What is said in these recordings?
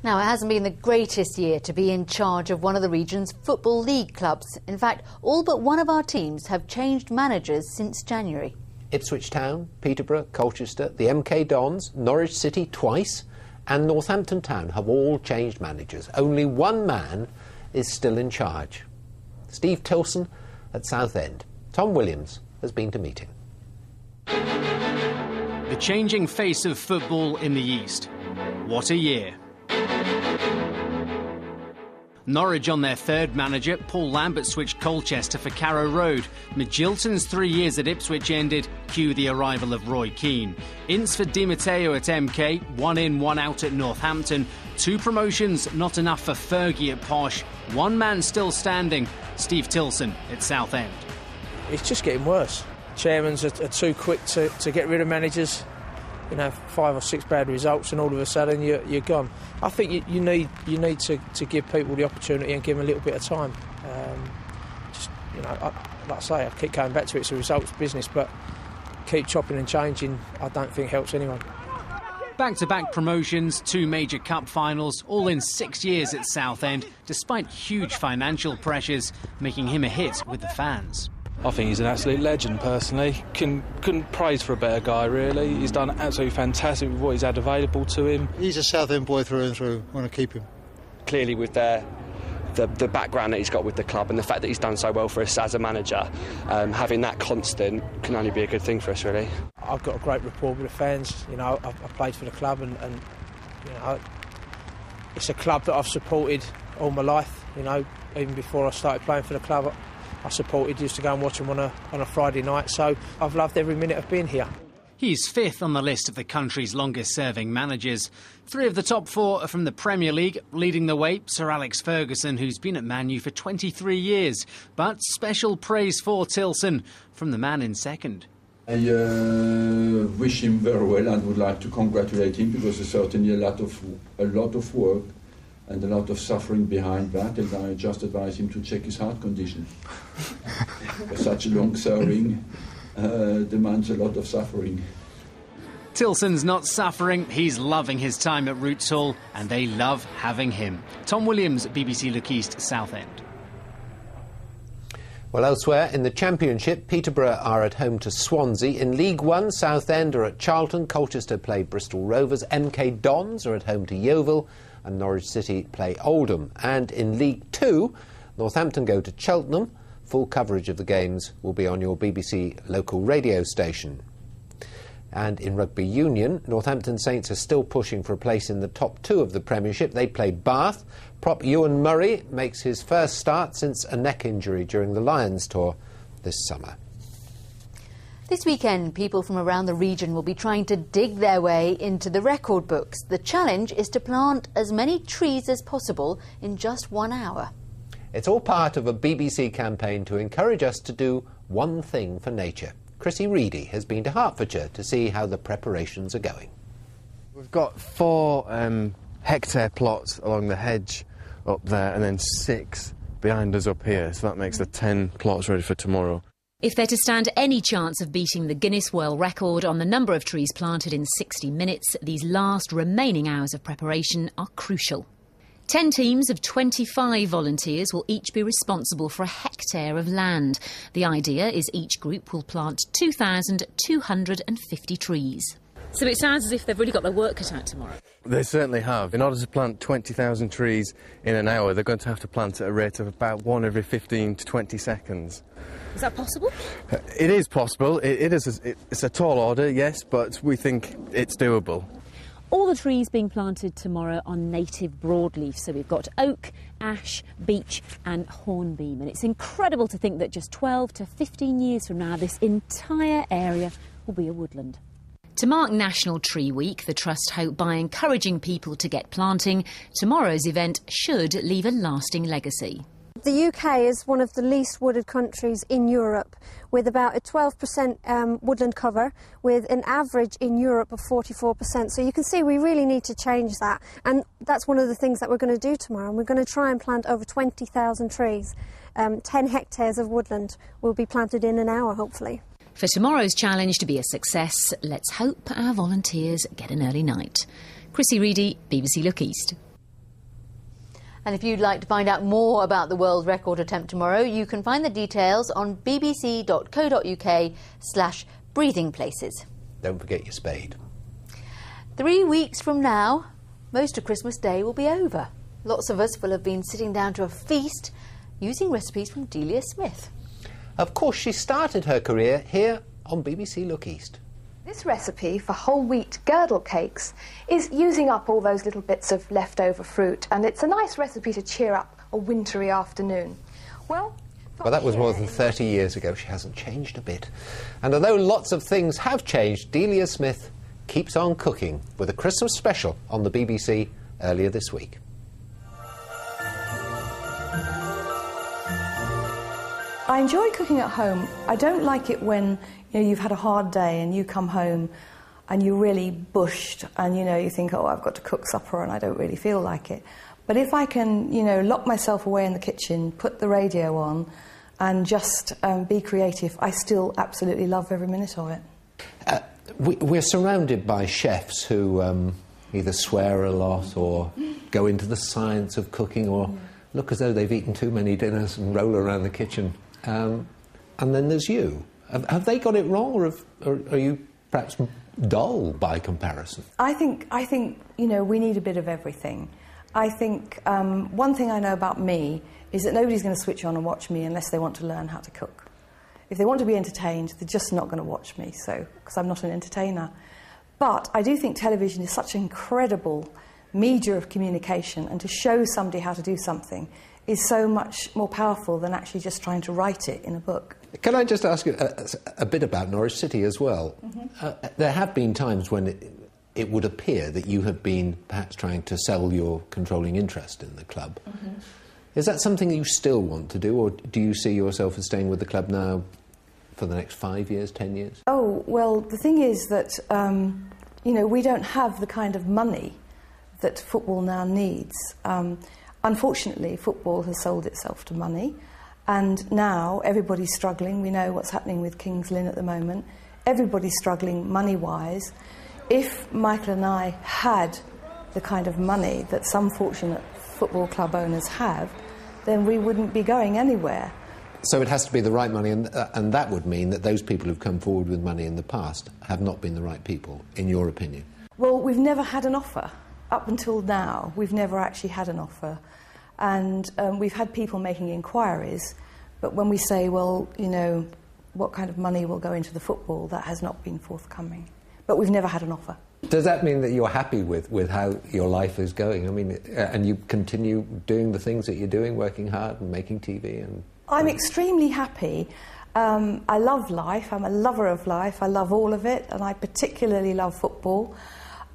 Now, it hasn't been the greatest year to be in charge of one of the region's football league clubs. In fact, all but one of our teams have changed managers since January. Ipswich Town, Peterborough, Colchester, the MK Dons, Norwich City twice and Northampton Town have all changed managers. Only one man is still in charge. Steve Tilson at Southend. Tom Williams has been to meet him. The changing face of football in the East. What a year. Norwich on their third manager. Paul Lambert switched Colchester for Carrow Road. Magilton's 3 years at Ipswich ended. Cue the arrival of Roy Keane. Ince for Di Matteo at MK. 1 in, 1 out at Northampton. 2 promotions, not enough for Fergie at Posh. One man still standing. Steve Tilson at Southend. It's just getting worse. Chairmans are too quick to get rid of managers. You know, 5 or 6 bad results and all of a sudden you're gone. I think you need to give people the opportunity and give them a little bit of time. Like I say, I keep going back to it, it's a results business, but keep chopping and changing I don't think helps anyone. Back-to-back promotions, 2 major cup finals, all in 6 years at Southend, despite huge financial pressures, making him a hit with the fans. I think he's an absolute legend, personally. Couldn't praise for a better guy, really. He's done absolutely fantastic with what he's had available to him. He's a Southend boy through and through. Want to keep him. Clearly, with the background that he's got with the club and the fact that he's done so well for us as a manager, having that constant can only be a good thing for us, really. I've got a great rapport with the fans. You know, I played for the club, and you know, it's a club that I've supported all my life. You know, even before I started playing for the club, I supported, used to go and watch them on a Friday night, so I've loved every minute of being here. He's 5th on the list of the country's longest-serving managers. 3 of the top 4 are from the Premier League. Leading the way, Sir Alex Ferguson, who's been at Man U for 23 years. But special praise for Tilson from the man in second. I wish him very well and would like to congratulate him, because there's certainly a lot of work and a lot of suffering behind that, and I just advise him to check his heart condition. Such a long serving demands a lot of suffering. Tilson's not suffering, he's loving his time at Roots Hall, and they love having him. Tom Williams, BBC Look East, Southend. Well, elsewhere in the Championship, Peterborough are at home to Swansea. In League One, Southend are at Charlton, Colchester play Bristol Rovers, MK Dons are at home to Yeovil, and Norwich City play Oldham. And in League Two, Northampton go to Cheltenham. Full coverage of the games will be on your BBC local radio station. And in Rugby Union, Northampton Saints are still pushing for a place in the top 2 of the Premiership. They play Bath. Prop Ewan Murray makes his first start since a neck injury during the Lions tour this summer. This weekend, people from around the region will be trying to dig their way into the record books. The challenge is to plant as many trees as possible in just 1 hour. It's all part of a BBC campaign to encourage us to do one thing for nature. Chrissy Reedy has been to Hertfordshire to see how the preparations are going. We've got 4 hectare plots along the hedge up there and then 6 behind us up here, so that makes the 10 plots ready for tomorrow. If they're to stand any chance of beating the Guinness World Record on the number of trees planted in 60 minutes, these last remaining hours of preparation are crucial. 10 teams of 25 volunteers will each be responsible for a hectare of land. The idea is each group will plant 2,250 trees. So it sounds as if they've really got their work cut out tomorrow. They certainly have. In order to plant 20,000 trees in an hour, they're going to have to plant at a rate of about 1 every 15 to 20 seconds. Is that possible? It is possible. It's a tall order, yes, but we think it's doable. All the trees being planted tomorrow are native broadleaf, so we've got oak, ash, beech and hornbeam. And it's incredible to think that just 12 to 15 years from now, this entire area will be a woodland. To mark National Tree Week, the Trust hope by encouraging people to get planting, tomorrow's event should leave a lasting legacy. The UK is one of the least wooded countries in Europe, with about a 12% woodland cover, with an average in Europe of 44%. So you can see we really need to change that, and that's one of the things that we're going to do tomorrow. And we're going to try and plant over 20,000 trees. 10 hectares of woodland will be planted in an hour, hopefully. For tomorrow's challenge to be a success, let's hope our volunteers get an early night. Chrissy Reedy, BBC Look East. And if you'd like to find out more about the world record attempt tomorrow, you can find the details on bbc.co.uk/breathing places. Don't forget your spade. 3 weeks from now, most of Christmas Day will be over. Lots of us will have been sitting down to a feast using recipes from Delia Smith. Of course, she started her career here on BBC Look East. This recipe for whole wheat girdle cakes is using up all those little bits of leftover fruit, and it's a nice recipe to cheer up a wintry afternoon. Well, that was more than 30 years ago. She hasn't changed a bit. And although lots of things have changed, Delia Smith keeps on cooking with a Christmas special on the BBC earlier this week. I enjoy cooking at home. I don't like it when you've had a hard day and you come home and you're really bushed and you think, oh, I've got to cook supper and I don't really feel like it. But if I can lock myself away in the kitchen, put the radio on and just be creative, I still absolutely love every minute of it. We're surrounded by chefs who either swear a lot or go into the science of cooking or look as though they've eaten too many dinners and roll around the kitchen. And then there's you. Have they got it wrong, or are you perhaps dull by comparison? I think we need a bit of everything. I think one thing I know about me is that nobody's going to switch on and watch me unless they want to learn how to cook. If they want to be entertained, they're just not going to watch me, because I'm not an entertainer. But I do think television is such an incredible media of communication, and to show somebody how to do something is so much more powerful than actually just trying to write it in a book. Can I just ask you a bit about Norwich City as well? Mm-hmm. There have been times when it would appear that you have been perhaps trying to sell your controlling interest in the club. Mm-hmm. Is that something you still want to do, or do you see yourself as staying with the club now for the next 5 years, 10 years? Oh, well, the thing is that, we don't have the kind of money that football now needs. Unfortunately, football has sold itself to money, and now everybody's struggling. We know what's happening with Kings Lynn at the moment. Everybody's struggling money-wise. If Michael and I had the kind of money that some fortunate football club owners have, then we wouldn't be going anywhere. So it has to be the right money, and that would mean that those people who've come forward with money in the past have not been the right people, in your opinion? Well, we've never had an offer. Up until now, we've never actually had an offer. And we've had people making inquiries, but when we say, well, what kind of money will go into the football, that has not been forthcoming. But we've never had an offer. Does that mean that you're happy with how your life is going? I mean, and you continue doing the things that you're doing, working hard and making TV? I'm extremely happy. I love life. I'm a lover of life. I love all of it, and I particularly love football.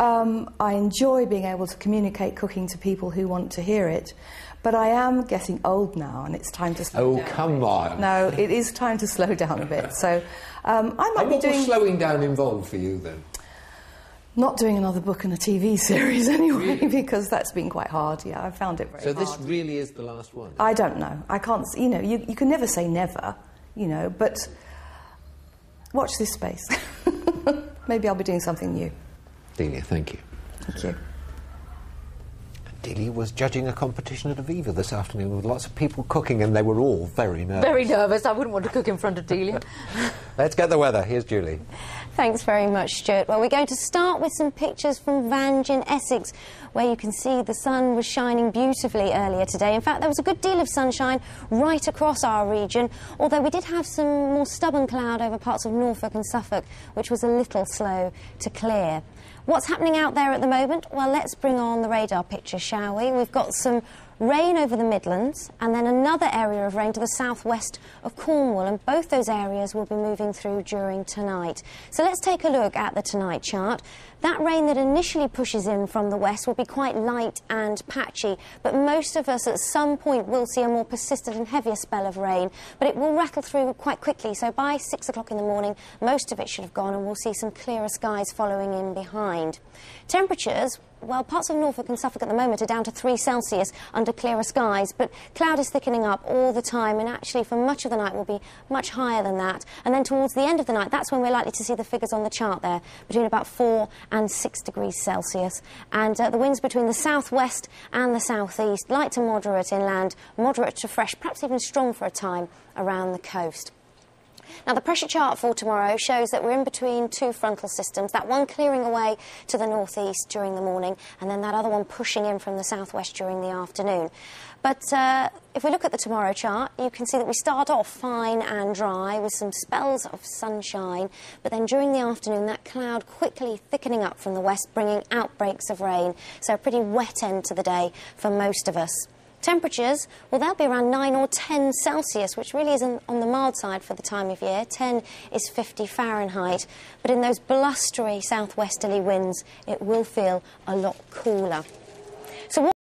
I enjoy being able to communicate cooking to people who want to hear it. But I am getting old now, and it's time to slow down. Oh, come on. No, it is time to slow down a bit. So I might be doing... What will slowing down involve for you, then? Not doing another book and a TV series anyway, because that's been quite hard. Yeah, I found it very hard. So this really is the last one? I don't know. I can't... You can never say never, but watch this space. Maybe I'll be doing something new. Delia, thank you. Thank you. Delia was judging a competition at Aviva this afternoon with lots of people cooking, and they were all very nervous. Very nervous. I wouldn't want to cook in front of Delia. Let's get the weather. Here's Julie. Thanks very much, Stuart. Well, we're going to start with some pictures from Vange in Essex, where you can see the sun was shining beautifully earlier today. In fact, there was a good deal of sunshine right across our region, although we did have some more stubborn cloud over parts of Norfolk and Suffolk, which was a little slow to clear. What's happening out there at the moment? Well, let's bring on the radar picture, shall we? We've got some rain over the Midlands and then another area of rain to the southwest of Cornwall, and both those areas will be moving through during tonight. So let's take a look at the tonight chart. That rain that initially pushes in from the west will be quite light and patchy, but most of us at some point will see a more persistent and heavier spell of rain, but it will rattle through quite quickly. So by 6 o'clock in the morning, most of it should have gone, and we'll see some clearer skies following in behind. Temperatures well, parts of Norfolk and Suffolk at the moment are down to 3 Celsius under clearer skies, but cloud is thickening up all the time, and actually for much of the night will be much higher than that. And then towards the end of the night, that's when we're likely to see the figures on the chart there, between about 4 and 6 degrees Celsius. And the winds between the southwest and the southeast, light to moderate inland, moderate to fresh, perhaps even strong for a time around the coast. Now, the pressure chart for tomorrow shows that we're in between 2 frontal systems, that one clearing away to the northeast during the morning, and then that other one pushing in from the southwest during the afternoon. But if we look at the tomorrow chart, you can see that we start off fine and dry with some spells of sunshine, but then during the afternoon that cloud quickly thickening up from the west, bringing outbreaks of rain. So a pretty wet end to the day for most of us. Temperatures, well, they'll be around 9 or 10 Celsius, which really is on the mild side for the time of year. 10 is 50 Fahrenheit. But in those blustery southwesterly winds, it will feel a lot cooler.